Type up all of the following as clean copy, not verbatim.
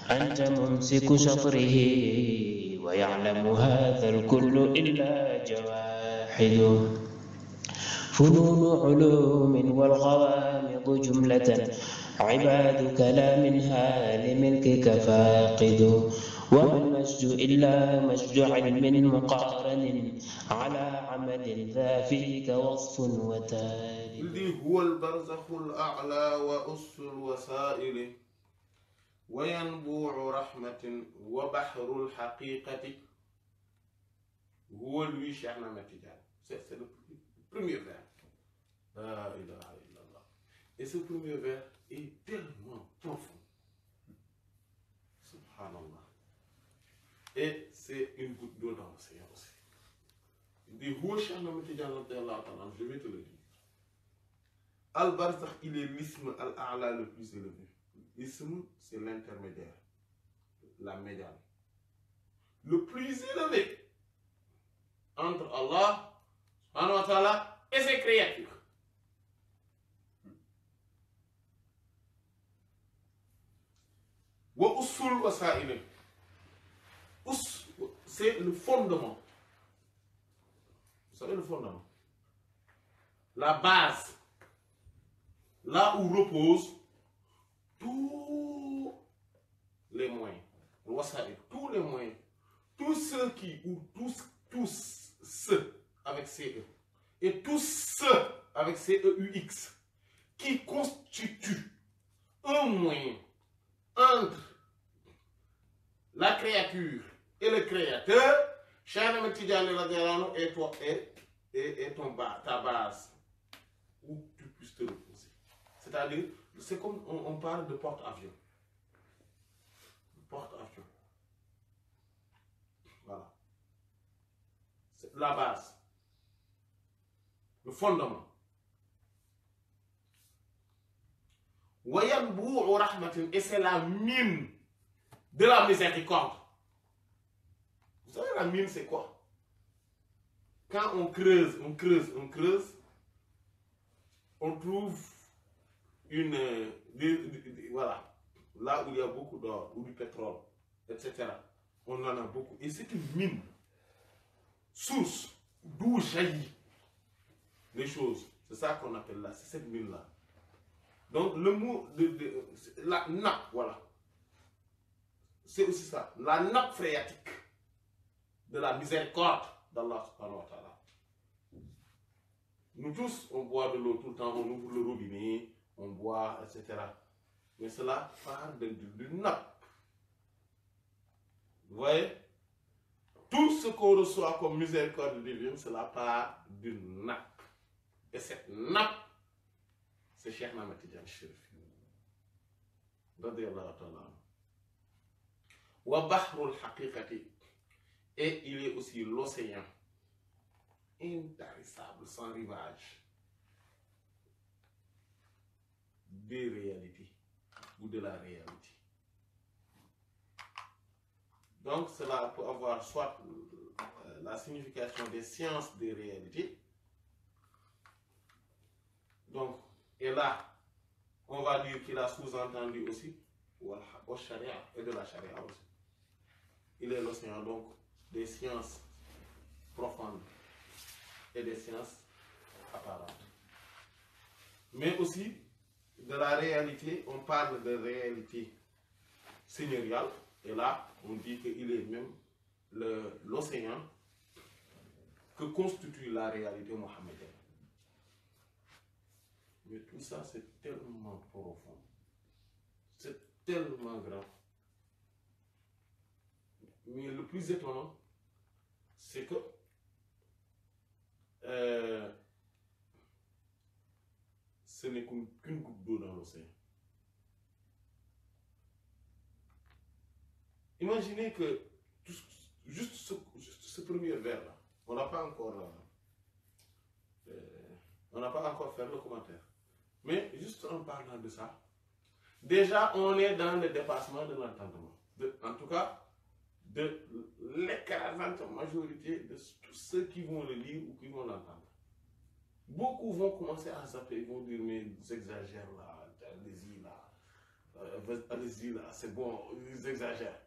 أنت ممسك شطره ويعلم هذا الكل إلا جواحد. فنون علوم والغوامض جملة عبادك لا منها لملكك فاقد. وما المجد إلا مجد علم مقارن على عمل ذا فيك وصف وتالي. اللي هو البرزخ الأعلى وأس الوسائل وينبوع رحمة وبحر الحقيقة. هو lui Cheikh Ahmed Tidiane. C'est le premier vers. La ilaha illallah. Et ce premier vers est tellement profond. Subhanallah. Et c'est une goutte d'eau dans l'océan aussi. Il dit, Huwa Cheikh Ahmed Tidiane, je vais te le dire. Al-Barzakh, il est l'isme al-A'la le plus élevé. L'isme, c'est l'intermédiaire, la médiane. Le plus élevé entre Allah subhanahu wa ta'ala et ses créatures. Wa usul wasa'il. C'est le fondement. Vous savez le fondement? La base. Là où reposent tous les moyens. Tous les moyens. Tous ceux qui, ou tous ceux avec CE, et tous ceux avec CEUX, qui constituent un moyen entre la créature et le créateur, Cheikh Ahmed Tidiane est toi et ta base où tu puisses te reposer. C'est-à-dire, c'est comme on parle de porte-avions. Porte-avions. Voilà. C'est la base. Le fondement. Et c'est la mine de la miséricorde. Vous savez, la mine, c'est quoi? Quand on creuse, on trouve voilà, là où il y a beaucoup d'or, ou du pétrole, etc. On en a beaucoup. Et c'est une mine, source, d'où jaillit les choses. C'est ça qu'on appelle là, c'est cette mine-là. Donc le mot la nappe, voilà. C'est aussi ça, la nappe phréatique de la miséricorde d'Allah subhanahu wa ta'ala. Nous tous, on boit de l'eau tout le temps, on ouvre le robinet, on boit, etc. Mais cela part d'une nappe. Vous voyez? Tout ce qu'on reçoit comme miséricorde divine, cela part d'une nappe. Et cette nappe, c'est Cheikh Ahmed Tidiane Chérif. Radiyallahu ta'ala. Wa bahrul haqiqati. Et il est aussi l'océan intarissable, sans rivage, des réalités ou de la réalité. Donc cela peut avoir soit la signification des sciences des réalités. Donc, et là, on va dire qu'il a sous-entendu aussi au charia et de la charia aussi. Il est l'océan donc des sciences profondes et des sciences apparentes. Mais aussi de la réalité, on parle de réalité seigneuriale, et là, on dit qu'il est même l'océan que constitue la réalité mohammedienne. Mais tout ça, c'est tellement profond, c'est tellement grand. Mais le plus étonnant, c'est que ce n'est qu'une goutte d'eau dans l'océan. Imaginez que juste ce premier vers-là, on n'a pas encore fait le commentaire. Mais juste en parlant de ça, déjà on est dans le dépassement de l'entendement. En tout cas, de l'écrasante majorité de tous ceux qui vont le lire ou qui vont l'entendre. Beaucoup vont commencer à zapper, ils vont dire mais ils exagèrent là, allez-y là, allez-y là, c'est bon, ils exagèrent.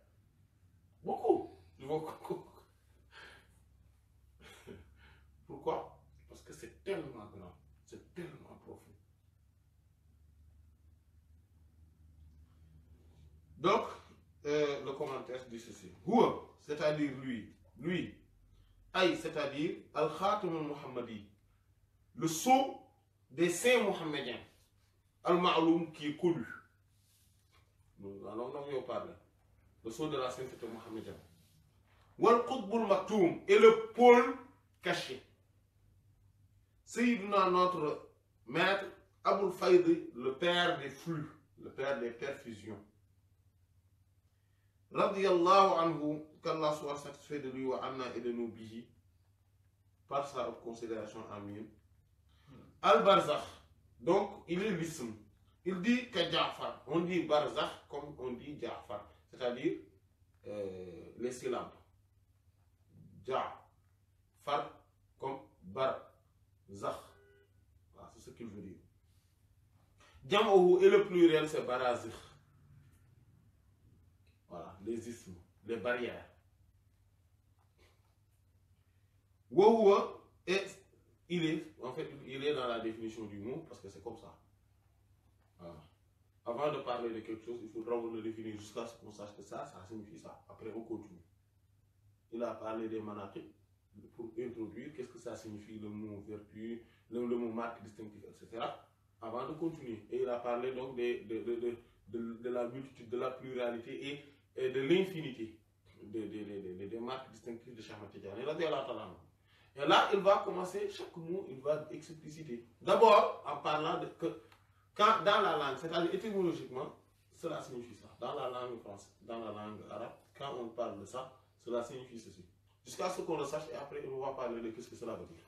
Beaucoup. Ils vont... Pourquoi? Parce que c'est tellement grand, c'est tellement profond. Donc, le commentaire dit ceci. Huwa, c'est-à-dire lui, Aïe, c'est-à-dire Al-Khatam al-Muhammadi, le sceau des saints mohammediens, Al-Ma'loum qui est connu. Nous allons parler. Le sceau de la sainteté mohammedienne. Wal-Qutb al-Maktoum et le pôle caché. Sayyidina, notre maître, Abul Fayd, le père des flux, le père des perfusions. Radiyallahu anhu, qu'Allah soit satisfait de lui, wa anna et de nous bihi, par sa considération, amin. Al-Barzakh, donc il est l'ism. Il dit que Ja'far, on dit Barzakh comme on dit Ja'far, c'est-à-dire les syllabes. Ja'far comme Barzakh. Voilà, c'est ce qu'il veut dire. Jam'ohu et le pluriel c'est Barazikh. Voilà, les ismes, les barrières. Wouwa, et il est, en fait, il est dans la définition du mot parce que c'est comme ça. Voilà. Avant de parler de quelque chose, il faudra le définir jusqu'à ce qu'on sache que ça signifie ça. Après, on continue. Il a parlé des manaqib pour introduire qu'est-ce que ça signifie, le mot vertu, le mot marque distinctive, etc. Avant de continuer. Et il a parlé donc de la multitude, de la pluralité et de l'infinité des marques distinctives de Cheikh Ahmed Tidiane. Et là, il va commencer, chaque mot, il va expliciter. D'abord, en parlant de que, quand dans la langue, c'est-à-dire étymologiquement, cela signifie ça. Dans la langue française, dans la langue arabe, quand on parle de ça, cela signifie ceci. Jusqu'à ce qu'on le sache, et après, on va parler de qu'est-ce que cela veut dire.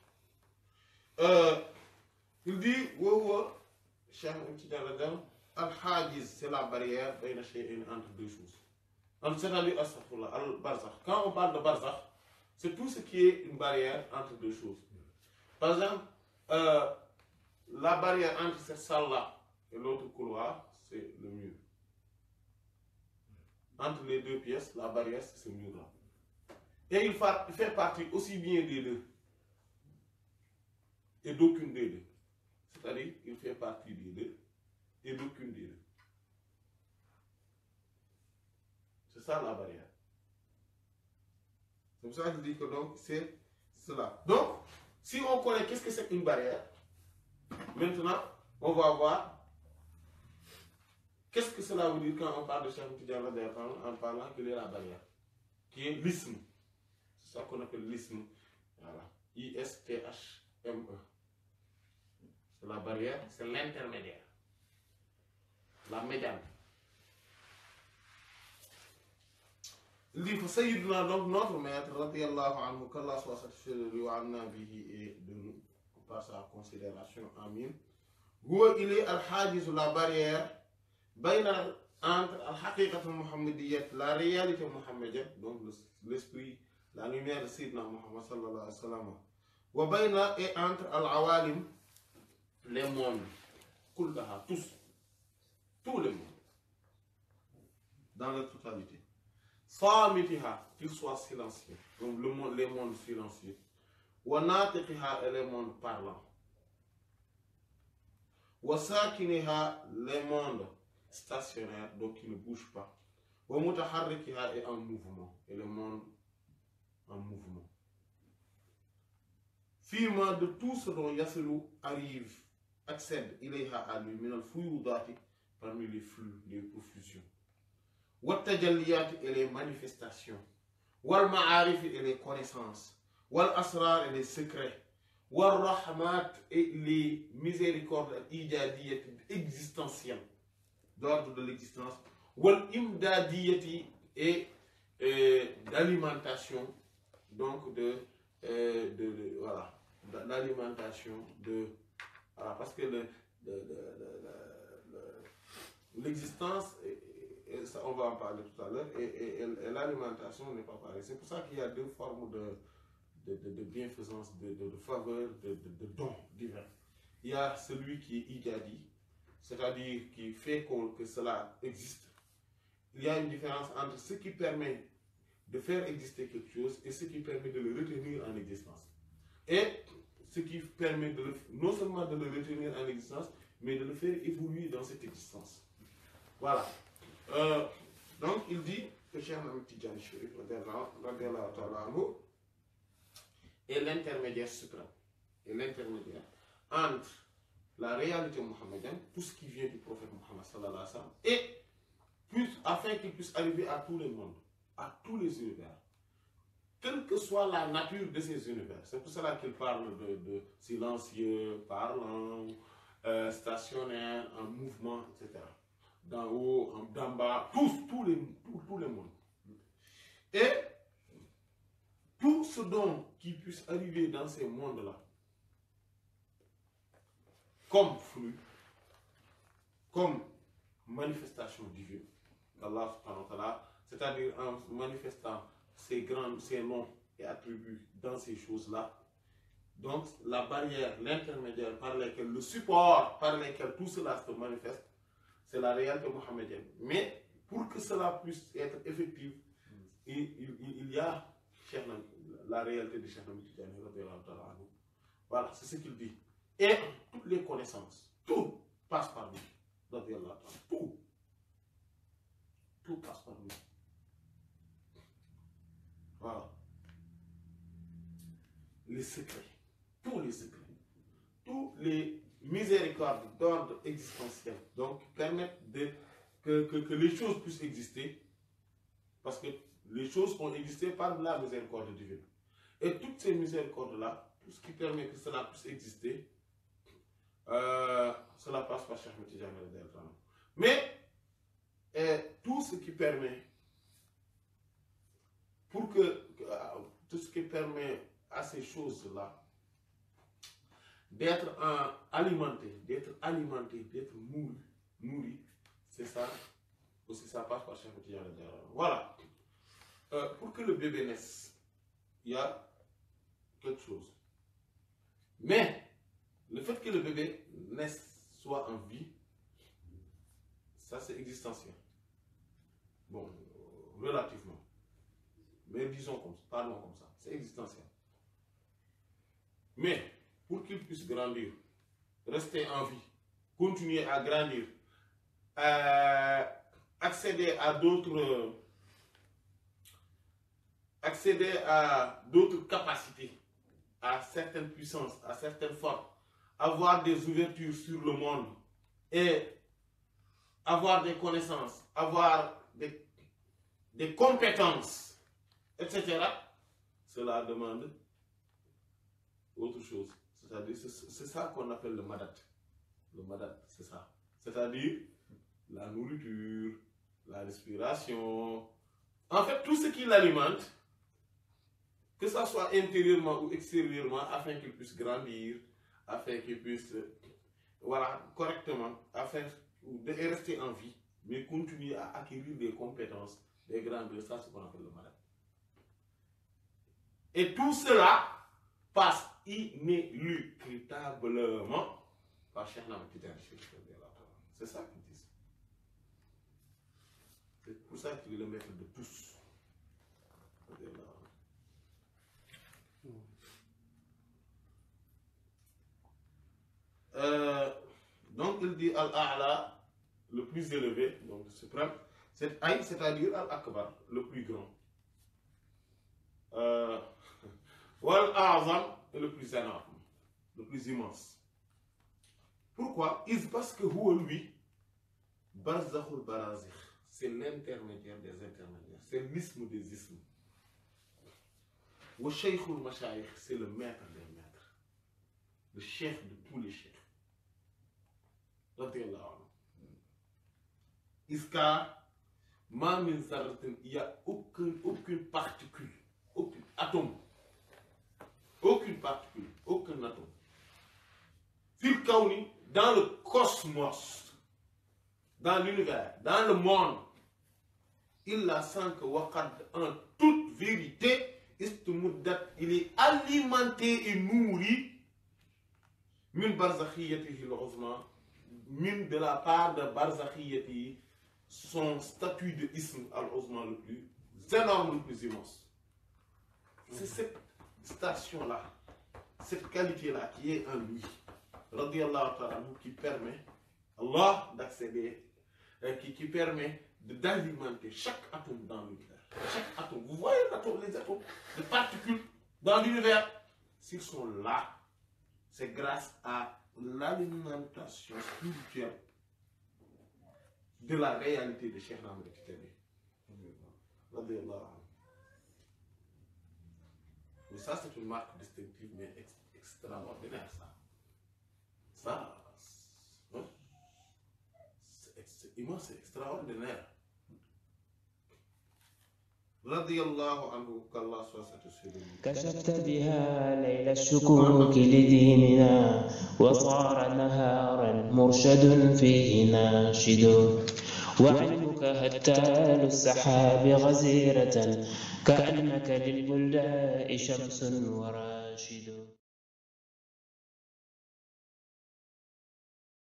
Il dit, Cheikh Ahmed Tidiane, Al-Hajiz, c'est la barrière entre deux choses. C'est-à-dire, Al-Barzakh. Quand on parle de Barzakh, c'est tout ce qui est une barrière entre deux choses. Par exemple, la barrière entre cette salle-là et l'autre couloir, c'est le mur. Entre les deux pièces, la barrière, c'est ce mur-là. Et il fait partie aussi bien des deux et d'aucune des deux. C'est-à-dire, il fait partie des deux et d'aucune des deux. C'est ça la barrière. C'est pour ça que je dis que donc c'est cela. Donc, si on connaît qu'est-ce que c'est qu'une barrière, maintenant, on va voir qu'est-ce que cela veut dire quand on parle de Cheikh Tidiane en parlant qu'il est la barrière, qui est l'isme. C'est ça qu'on appelle l'isme. Voilà. I-S-T-H-M-E. C'est la barrière, c'est l'intermédiaire. La médiane. Il dit que Sayyidina, donc notre maître, radiyallahu anhu, qu'Allah soit satisfait de lui, wa anna bihi et de nous, par sa considération, amin. Huwa, il est al-hajiz, la barrière, entre al-haqiqat al-muhammadiyat, la réalité muhammadienne, donc l'esprit, la lumière de Sayyidina Muhammad sallallahu alayhi wa sallam, wa bayna et entre al-awalim, les mondes, kullaha, tous les mondes, dans leur totalité. Samitiha, qu'ils soient silencieux, donc les mondes silencieux. Wanatiqiha et les mondes parlants. Wasakiniha, les mondes stationnaires, donc qui ne bougent pas. Wamutaharrikiha et en mouvement, et les mondes en mouvement. Fima de tout ce dont Yasselu arrive, accède, ilayha à lui, minal fuyudati, parmi les flux, les profusions. Wat-tajalliyat et les manifestations, wal ma'arif et les connaissances, wal asrar et les secrets, wal rahmat et les miséricordes ijadiyat existentielles, d'ordre de l'existence, wal imdadiyat et d'alimentation, donc voilà, l'alimentation voilà, parce que l'existence, ça, on va en parler tout à l'heure, et l'alimentation n'est pas pareil. C'est pour ça qu'il y a deux formes de bienfaisance, de faveur, de dons divins. Il y a celui qui est ijadi, c'est-à-dire qui fait que cela existe, il y a une différence entre ce qui permet de faire exister quelque chose et ce qui permet de le retenir en existence. Et ce qui permet non seulement de le retenir en existence, mais de le faire évoluer dans cette existence. Voilà. Donc il dit que Cheikh Ahmed Tidiane Chérif est l'intermédiaire suprême, et l'intermédiaire entre la réalité mohammedienne, tout ce qui vient du prophète Mohammed sallallahu alayhi wa sallam, et afin qu'il puisse arriver à tous les mondes, à tous les univers, quelle que soit la nature de ces univers. C'est pour cela qu'il parle de silencieux, parlant, stationnaire, en mouvement, etc. D'en haut, d'en bas, tous les mondes. Et tout ce don qui puisse arriver dans ces mondes-là, comme flux, comme manifestation divine d'Allah subhanahu wa ta'ala, c'est-à-dire en manifestant ces noms et attributs dans ces choses-là. Donc la barrière, l'intermédiaire par lequel, le support par lequel tout cela se manifeste, c'est la réalité mohammedienne. Mais pour que cela puisse être effectif, il y a la réalité de Cheikh Ahmed Tidiane. Voilà, c'est ce qu'il dit. Et toutes les connaissances, tout passe par lui. Tout passe par lui. Voilà. Les secrets, tous les miséricordes d'ordre existentiel, donc permettent que les choses puissent exister, parce que les choses ont existé par la miséricorde divine. Et toutes ces miséricordes-là, tout ce qui permet que cela puisse exister, cela passe par Cheikh Ahmed Tidiane. Mais tout ce qui permet, tout ce qui permet à ces choses-là d'être alimentées, d'être nourries, c'est ça, aussi ça passe par Cheikh Ahmed Tidiane. Voilà. Pour que le bébé naisse, il y a quelque chose. Mais le fait que le bébé naisse, soit en vie, ça c'est existentiel. Bon, relativement. Mais parlons comme ça, c'est existentiel. Mais pour qu'il puisse grandir, rester en vie, continuer à grandir, accéder à d'autres capacités, à certaines puissances, à certaines forces, avoir des ouvertures sur le monde et avoir des connaissances, avoir des compétences, etc. Cela demande autre chose. C'est-à-dire, c'est ça qu'on appelle le madat. Le madat, c'est ça. C'est-à-dire la nourriture, la respiration. En fait, tout ce qui l'alimente, que ça soit intérieurement ou extérieurement, afin qu'il puisse grandir, afin qu'il puisse, correctement, afin de rester en vie, mais continuer à acquérir des compétences, des grandeurs, ça c'est ce qu'on appelle le malade. Et tout cela passe inéluctablement par Cheikh Ahmed Tidiane Chérif. C'est ça qu'ils disent. C'est pour ça qu'il est le maître de tous. Donc il dit Al-A'la, le plus élevé, donc le suprême, c'est-à-dire Al-Akbar, le plus grand. Wal-A'zam est le plus énorme, le plus immense. Pourquoi? Parce que lui, Barzakhul Barazikh, c'est l'intermédiaire des intermédiaires, c'est l'isme des ismes. Wa Shaykhul Mashayikh, c'est le maître des maîtres, le chef de tous les chefs. Iska, il n'y a aucune particule, aucun atome, aucune particule, aucun atome. Fil Kauni, dans le cosmos, dans l'univers, dans le monde, il la sent que Wakad, en toute vérité, il est alimenté et nourri min barzakhiyatihi al-uzma, mine de la part de Barzakhiyati son statut de ism al-uzma le plus énorme, le plus immense. C'est cette station-là, cette qualité-là qui est en lui, radiyallahu ta'ala anhu, qui permet Allah d'accéder, qui permet d'alimenter chaque atome dans l'univers. Chaque atome, vous voyez les atomes, les particules dans l'univers, s'ils sont là, c'est grâce à l'alimentation spirituelle de la réalité de Cheikh Ahmed Tidiane. Mais ça, c'est une marque distinctive, mais extraordinaire, ça. C'est immense, c'est extraordinaire. رضي الله عنه كالله سواسة كشفت بها ليل الشكوك لديننا وصار نهارا مرشد فيه ناشد وعلمك هتال السحاب غزيرة كأنك للبلداء شمس وراشد